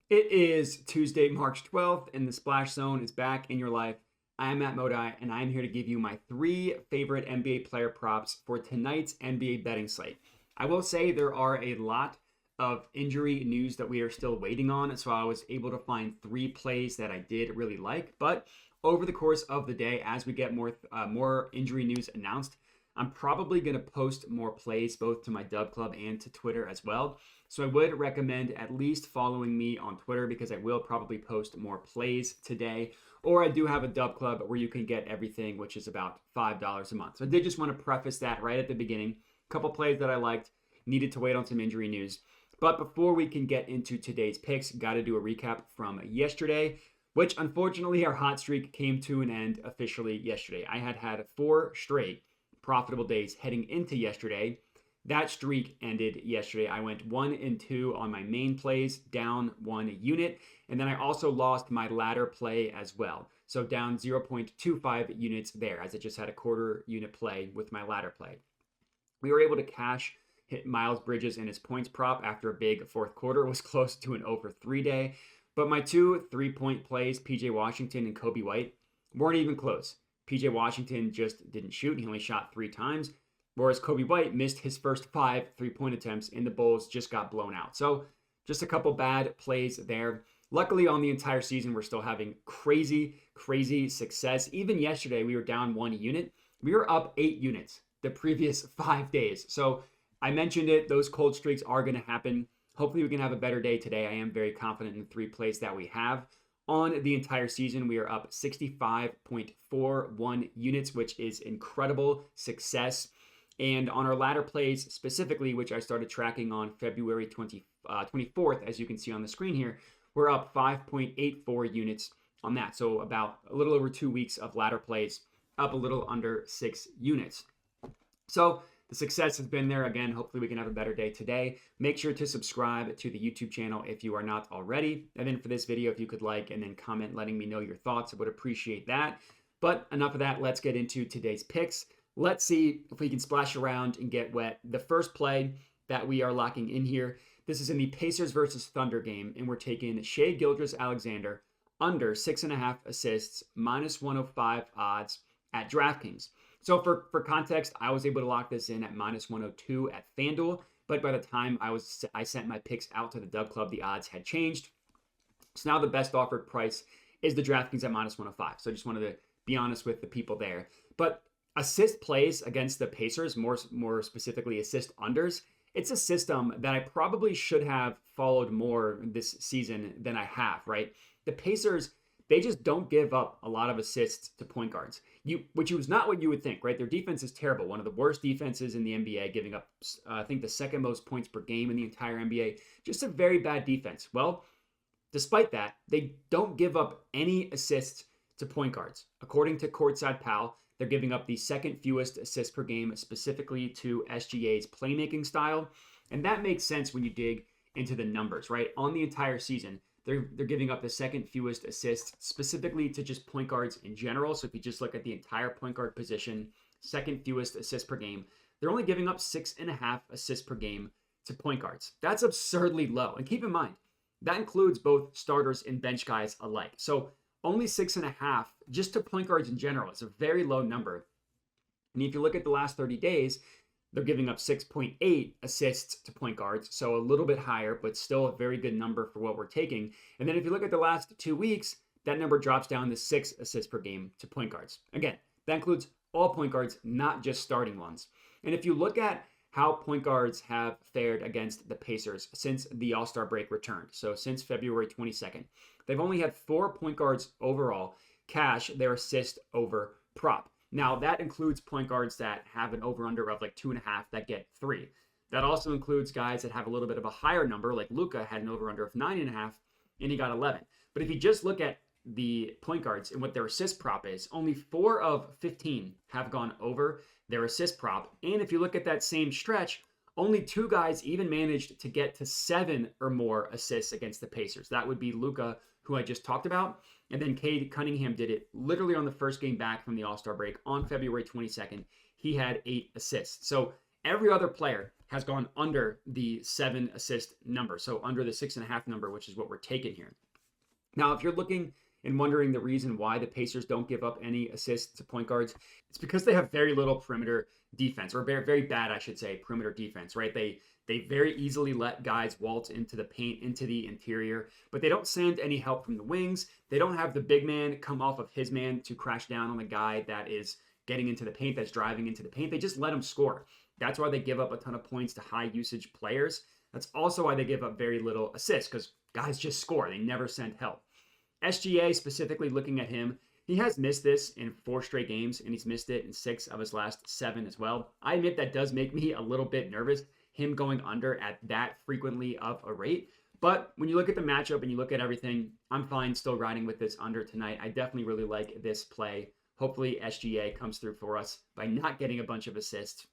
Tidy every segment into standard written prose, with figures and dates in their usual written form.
It is Tuesday, March 12th, and the Splash Zone is back in your life. I am Matt Modi, and I am here to give you my 3 favorite NBA player props for tonight's NBA betting slate. I will say there are a lot of injury news that we are still waiting on, so I was able to find 3 plays that I did really like. But over the course of the day, as we get more injury news announced, I'm probably going to post more plays both to my Dub Club and to Twitter as well. So I would recommend at least following me on Twitter because I will probably post more plays today. Or I do have a Dub Club where you can get everything, which is about $5 a month. So I did just want to preface that right at the beginning. A couple plays that I liked, needed to wait on some injury news. But before we can get into today's picks, got to do a recap from yesterday, which unfortunately our hot streak came to an end officially yesterday. I had 4 straight profitable days heading into yesterday. That streak ended yesterday. I went 1-2 on my main plays, down 1 unit. And then I also lost my ladder play as well. So down 0.25 units there, as I just had a quarter unit play with my ladder play. We were able to hit Miles Bridges in his points prop after a big fourth quarter. It was close to an over 3 day. But my 2 3-point plays, PJ Washington and Kobe White, weren't even close. PJ Washington just didn't shoot. He only shot 3 times. Whereas Kobe White missed his first 5 3-point attempts, and the Bulls just got blown out. So just a couple bad plays there. Luckily, on the entire season, we're still having crazy success. Even yesterday, we were down 1 unit. We were up 8 units the previous 5 days. So I mentioned it. Those cold streaks are going to happen. Hopefully, we can have a better day today. I am very confident in the 3 plays that we have. On the entire season, we are up 65.41 units, which is incredible success. And on our ladder plays specifically, which I started tracking on February 24th, as you can see on the screen here, we're up 5.84 units on that. So about a little over 2 weeks of ladder plays, up a little under 6 units. So the success has been there. Again, hopefully we can have a better day today. Make sure to subscribe to the YouTube channel if you are not already. And then for this video, if you could like and then comment letting me know your thoughts, I would appreciate that. But enough of that. Let's get into today's picks. Let's see if we can splash around and get wet. The first play that we are locking in here, this is in the Pacers versus Thunder game, and we're taking Shai Gilgeous-Alexander under 6.5 assists, -105 odds at DraftKings. So for context, I was able to lock this in at -102 at FanDuel, but by the time I sent my picks out to the Dub Club, the odds had changed. So now the best offered price is the DraftKings at -105. So I just wanted to be honest with the people there. But assist plays against the Pacers, more specifically assist unders, it's a system that I probably should have followed more this season than I have, right? The Pacers, they just don't give up a lot of assists to point guards, which was not what you would think, right? Their defense is terrible. One of the worst defenses in the NBA, giving up, I think, the 2nd most points per game in the entire NBA. Just a very bad defense. Well, despite that, they don't give up any assists to point guards. According to Courtside Pal, they're giving up the 2nd fewest assists per game, specifically to SGA's playmaking style. And that makes sense when you dig into the numbers, right? On the entire season, they're giving up the 2nd fewest assists, specifically to just point guards in general. So if you just look at the entire point guard position, 2nd fewest assists per game, they're only giving up 6.5 assists per game to point guards. That's absurdly low. And keep in mind, that includes both starters and bench guys alike. So only 6.5 just to point guards in general. It's a very low number. And if you look at the last 30 days, they're giving up 6.8 assists to point guards. So a little bit higher, but still a very good number for what we're taking. And then if you look at the last 2 weeks, that number drops down to 6 assists per game to point guards. Again, that includes all point guards, not just starting ones. And if you look at how point guards have fared against the Pacers since the All-Star break returned, so since February 22nd, they've only had 4 point guards overall cash their assist over prop. Now, that includes point guards that have an over-under of like 2.5 that get 3. That also includes guys that have a little bit of a higher number, like Luka had an over-under of 9.5, and he got 11. But if you just look at the point guards and what their assist prop is, only 4 of 15 have gone over their assist prop. And if you look at that same stretch, only 2 guys even managed to get to 7 or more assists against the Pacers. That would be Luka, who I just talked about, and then Cade Cunningham did it literally on the first game back from the All-Star break on February 22nd. He had 8 assists. So every other player has gone under the 7 assist number. So under the 6.5 number, which is what we're taking here. Now, if you're looking and wondering the reason why the Pacers don't give up any assists to point guards, it's because they have very little perimeter defense, or very, very bad, I should say, perimeter defense, right? They very easily let guys waltz into the paint, into the interior, but they don't send any help from the wings. They don't have the big man come off of his man to crash down on the guy that is getting into the paint, that's driving into the paint. They just let him score. That's why they give up a ton of points to high usage players. That's also why they give up very little assists, because guys just score. They never send help. SGA, specifically looking at him, he has missed this in 4 straight games, and he's missed it in 6 of his last 7 as well. I admit that does make me a little bit nervous, him going under at that frequently of a rate. But when you look at the matchup and you look at everything, I'm fine still riding with this under tonight. I definitely really like this play. Hopefully SGA comes through for us by not getting a bunch of assists.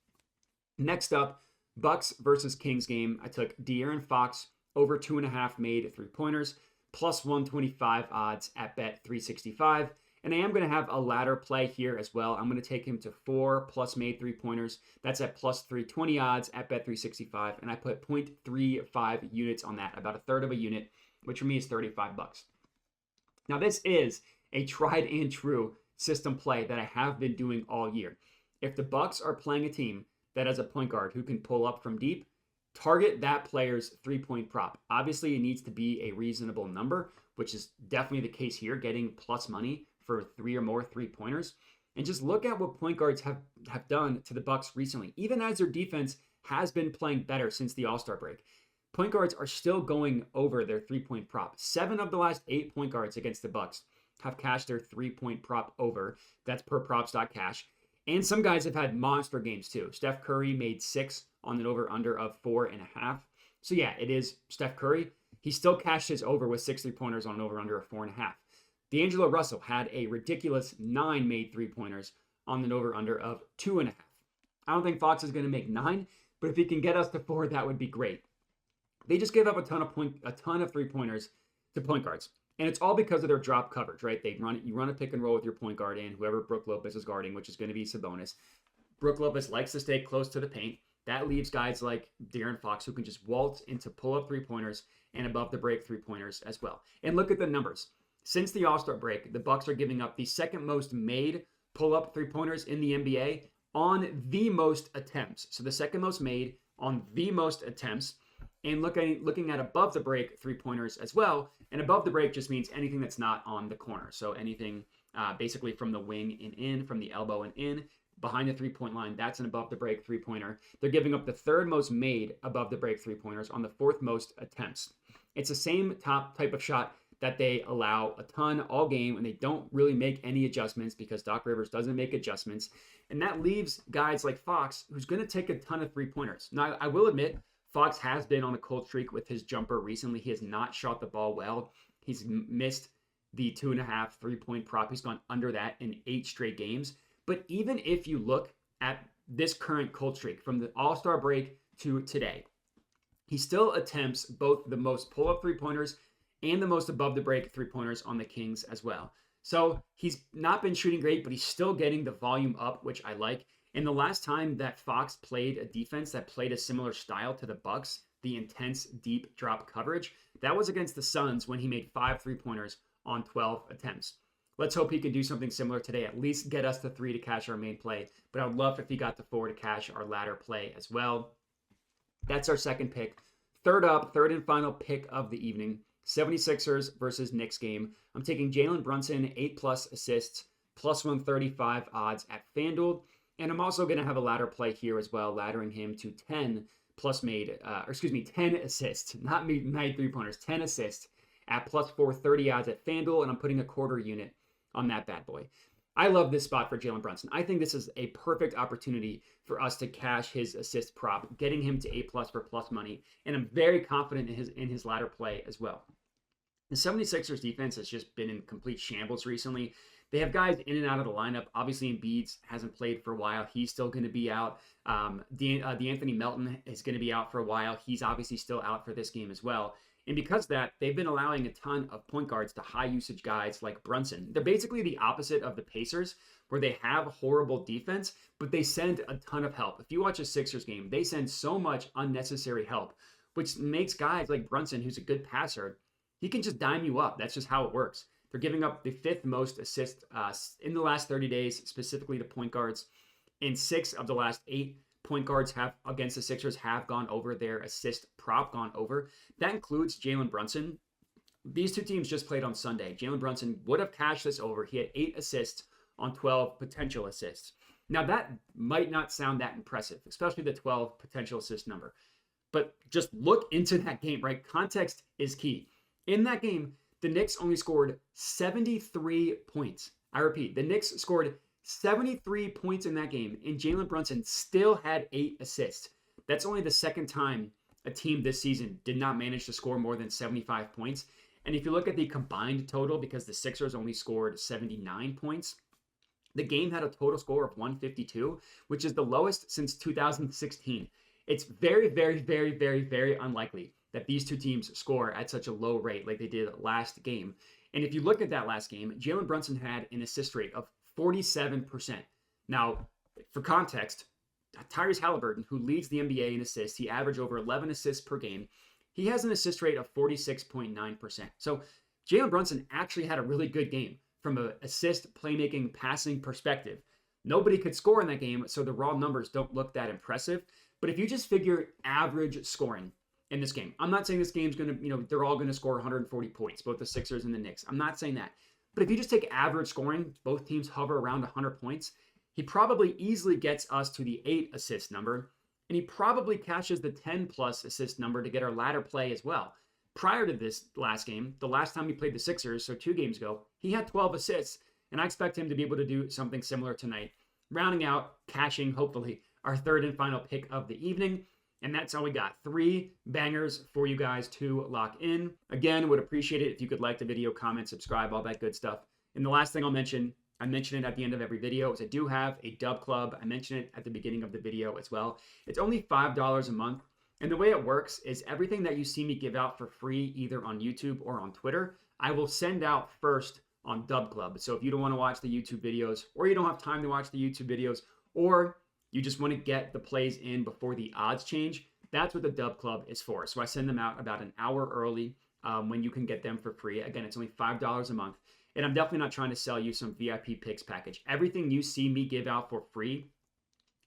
Next up, Bucks versus Kings game. I took De'Aaron Fox over 2.5 made 3-pointers, plus 125 odds at bet 365. And I am going to have a ladder play here as well. I'm going to take him to 4 plus made 3-pointers. That's at plus 320 odds at bet 365. And I put 0.35 units on that, about a third of a unit, which for me is $35. Now this is a tried and true system play that I have been doing all year. If the Bucks are playing a team that has a point guard who can pull up from deep, target that player's 3-point prop. Obviously, it needs to be a reasonable number, which is definitely the case here, getting plus money for 3 or more 3-pointers. And just look at what point guards have done to the Bucks recently, even as their defense has been playing better since the All-Star break. Point guards are still going over their 3-point prop. 7 of the last 8 point guards against the Bucks have cashed their 3-point prop over. That's per props.cash. And some guys have had monster games too. Steph Curry made 6 on an over-under of 4.5. So yeah, it is Steph Curry. He still cashed his over with 6 3-pointers on an over-under of 4.5. D'Angelo Russell had a ridiculous 9 made 3-pointers on an over-under of 2.5. I don't think Fox is going to make 9, but if he can get us to 4, that would be great. They just gave up a ton of 3-pointers to point guards. And it's all because of their drop coverage, right? You run a pick and roll with your point guard and whoever Brook Lopez is guarding, which is going to be Sabonis. Brook Lopez likes to stay close to the paint. That leaves guys like De'Aaron Fox who can just waltz into pull-up 3-pointers and above the break 3-pointers as well. And look at the numbers. Since the All-Star break, the Bucks are giving up the second most made pull-up 3-pointers in the NBA on the most attempts. So the second most made on the most attempts. And looking at above the break 3-pointers as well. And above the break just means anything that's not on the corner. So anything basically from the wing and in, from the elbow and in, behind the 3-point line, that's an above the break 3-pointer. They're giving up the third most made above the break 3-pointers on the 4th most attempts. It's the same top type of shot that they allow a ton all game, and they don't really make any adjustments because Doc Rivers doesn't make adjustments. And that leaves guys like Fox, who's going to take a ton of 3-pointers. Now, I will admit, Fox has been on a cold streak with his jumper recently. He has not shot the ball well. He's missed the 2.5 3-point prop. He's gone under that in 8 straight games. But even if you look at this current cold streak from the All-Star break to today, he still attempts both the most pull-up 3-pointers and the most above the break 3-pointers on the Kings as well. So he's not been shooting great, but he's still getting the volume up, which I like. And the last time that Fox played a defense that played a similar style to the Bucks, the intense deep drop coverage, that was against the Suns when he made 5 3-pointers on 12 attempts. Let's hope he can do something similar today, at least get us to 3 to cash our main play. But I would love if he got to 4 to cash our ladder play as well. That's our second pick. Third and final pick of the evening, 76ers versus Knicks game. I'm taking Jalen Brunson, 8+ assists, plus 135 odds at FanDuel. And I'm also going to have a ladder play here as well, laddering him to 10 assists, not made 3-pointers, 10 assists at plus 430 odds at FanDuel, and I'm putting a quarter unit on that bad boy. I love this spot for Jalen Brunson. I think this is a perfect opportunity for us to cash his assist prop, getting him to A+ for plus money, and I'm very confident in his ladder play as well. The 76ers defense has just been in complete shambles recently. They have guys in and out of the lineup. Obviously, Embiid hasn't played for a while. He's still going to be out. DeAnthony Melton is going to be out for a while. He's obviously still out for this game as well. And because of that, they've been allowing a ton of point guards to high usage guys like Brunson. They're basically the opposite of the Pacers, where they have horrible defense, but they send a ton of help. If you watch a Sixers game, they send so much unnecessary help, which makes guys like Brunson, who's a good passer, he can just dime you up. That's just how it works. They're giving up the 5th most assists in the last 30 days, specifically to point guards. And 6 of the last 8 point guards have against the Sixers have gone over their assist prop, gone over. That includes Jalen Brunson. These two teams just played on Sunday. Jalen Brunson would have cashed this over. He had 8 assists on 12 potential assists. Now, that might not sound that impressive, especially the 12 potential assist number. But just look into that game, right? Context is key. In that game, the Knicks only scored 73 points. I repeat, the Knicks scored 73 points in that game, and Jalen Brunson still had 8 assists. That's only the second time a team this season did not manage to score more than 75 points. And if you look at the combined total, because the Sixers only scored 79 points, the game had a total score of 152, which is the lowest since 2016. It's very, very, very, very, very unlikely that these two teams score at such a low rate like they did last game. And if you look at that last game, Jalen Brunson had an assist rate of 47%. Now, for context, Tyrese Halliburton, who leads the NBA in assists, he averaged over 11 assists per game. He has an assist rate of 46.9%. So Jalen Brunson actually had a really good game from an assist, playmaking, passing perspective. Nobody could score in that game, so the raw numbers don't look that impressive. But if you just figure average scoring in this game, I'm not saying this game's going to, they're all going to score 140 points, both the Sixers and the Knicks. I'm not saying that. But if you just take average scoring, both teams hover around 100 points, he probably easily gets us to the 8 assist number, and he probably cashes the 10-plus assist number to get our ladder play as well. Prior to this last game, the last time he played the Sixers, so 2 games ago, he had 12 assists, and I expect him to be able to do something similar tonight, rounding out, cashing, hopefully, our 3rd and final pick of the evening. And that's all we got. 3 bangers for you guys to lock in. Again, would appreciate it if you could like the video, comment, subscribe, all that good stuff. And the last thing I'll mention, I mention it at the end of every video, is I do have a dub club. I mention it at the beginning of the video as well. It's only $5 a month. And the way it works is everything that you see me give out for free, either on YouTube or on Twitter, I will send out first on Dub Club. So if you don't want to watch the YouTube videos, or you don't have time to watch the YouTube videos, or you just want to get the plays in before the odds change, that's what the Dub Club is for. So I send them out about an hour early when you can get them for free. Again, it's only $5 a month. And I'm definitely not trying to sell you some VIP picks package. Everything you see me give out for free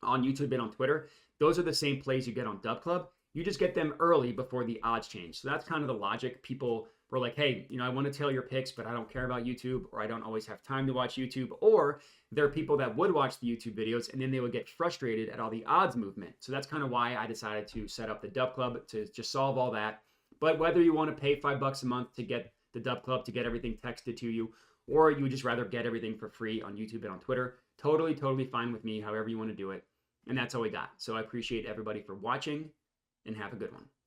on YouTube and on Twitter, those are the same plays you get on Dub Club. You just get them early before the odds change. So that's kind of the logic. People were like, hey, I want to tail your picks, but I don't care about YouTube, or I don't always have time to watch YouTube. Or there are people that would watch the YouTube videos and then they would get frustrated at all the odds movement. So that's kind of why I decided to set up the Dub Club to just solve all that. But whether you want to pay $5 a month to get the Dub Club, to get everything texted to you, or you would just rather get everything for free on YouTube and on Twitter, totally fine with me, however you want to do it. And that's all we got. So I appreciate everybody for watching, and have a good one.